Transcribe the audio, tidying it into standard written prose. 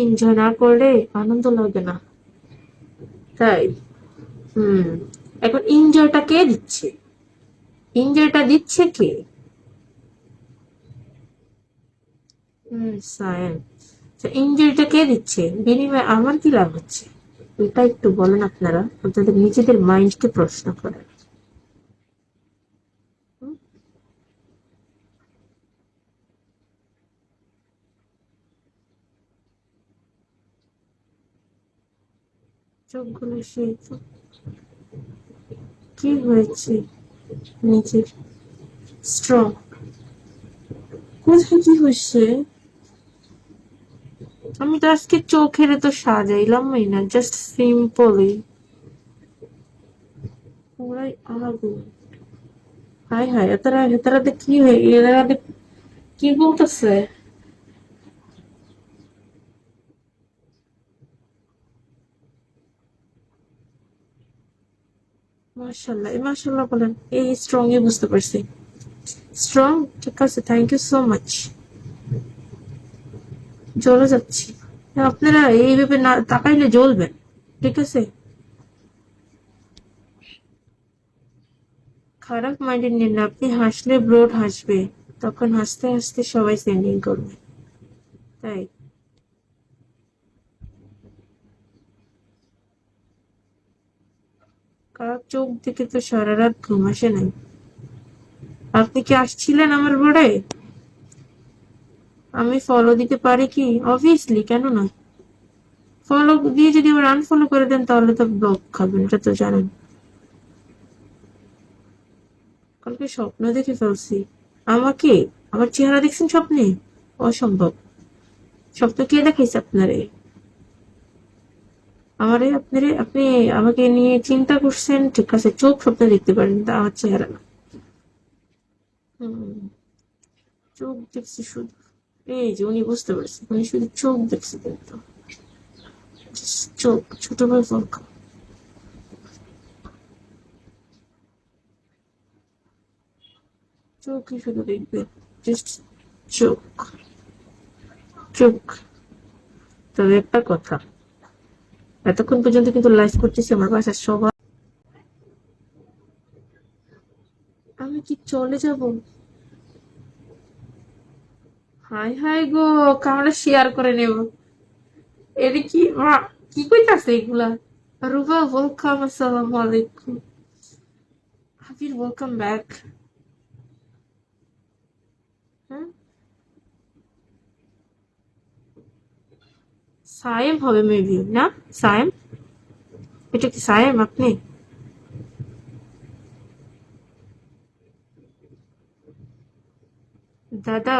Enjoy না করলে আনন্দ লাগে না, তাই। হুম। এখন এনজয়টা কে দিচ্ছে? এনজয়টা দিচ্ছে কে? সায়েন। এনজয়টা কে দিচ্ছে, বিনিময়ে আমার কি লাভ হচ্ছে? এটা একটু বলেন আপনারা, আপনাদের নিজেদের মাইন্ডকে প্রশ্ন করেন। হুম, চোখগুলো সেই তো। কি হয়েছে? নিজের স্ট্রং। কোথায় কি হয়েছে? আমি তো আজকে চোখের তো সাজাইলামই না, জাস্ট সিম্পলি। পুরাই আগুন। হাই হাই, এতারা এতারাতে কি হয়ে, এরাতে কি বলতেছে? মাশাল্লাহ, এই মাশাল্লাহ বলেন, এই স্ট্রং এ বুঝতে পারছি। স্ট্রং, ঠিক আছে, থ্যাংক ইউ সো মাচ। জ্বলে যাচ্ছি। আপনারা এইভাবে না তাকাইলে জ্বলবেন, ঠিক আছে। খারাপ মাইন্ডেড নিন না, আপনি হাসলে ব্রোড হাসবে, তখন হাসতে হাসতে সবাই সেন্ডিং করবে, তাই। কার চোখ দেখে তো সারা রাত ঘুম আসে নাই। আপনি কি আসছিলেন আমার বোর্ডে? আমি ফলো দিতে পারি কি? অবভিয়াসলি, কেন না। ফলো দিয়ে যদি আবার আনফলো করে দেন তাহলে তো ব্লক খাবেন, এটা তো জানেন। কালকে স্বপ্ন দেখে ফেলছি। আমাকে? আমার চেহারা দেখছেন স্বপ্নে? অসম্ভব। স্বপ্ন কে দেখাইছে আপনারে? আমারে আপনারে আপনি আমাকে নিয়ে চিন্তা করছেন, ঠিক আছে, চোখ স্বপ্ন দেখতে পারেন, তা আমার চেহারা না। হুম। চোখ দেখছি শুধু। এই যে উনি বুঝতে পারছেন, উনি শুধু চোখ দেখছে কিন্তু। চোখ, ছোট ভাই ফোন। চোখই শুধু দেখবে, জাস্ট চোখ। চোখ। তবে একটা কথা, এতক্ষণ পর্যন্ত কিন্তু লাইভ করতেছি আমার বাসার সবাই। আমি কি চলে যাব? হাই হাই গো, আমরা শেয়ার করে নেব। এটা কি কি কইতাছে এগুলা? রুবা ওয়েলকাম, আসসালামু আলাইকুম। হাবির ওয়েলকাম ব্যাক। হ্যাঁ, সায়েম হবে মেবি, না? সায়েম? এটা কি সায়েম আপনি? দাদা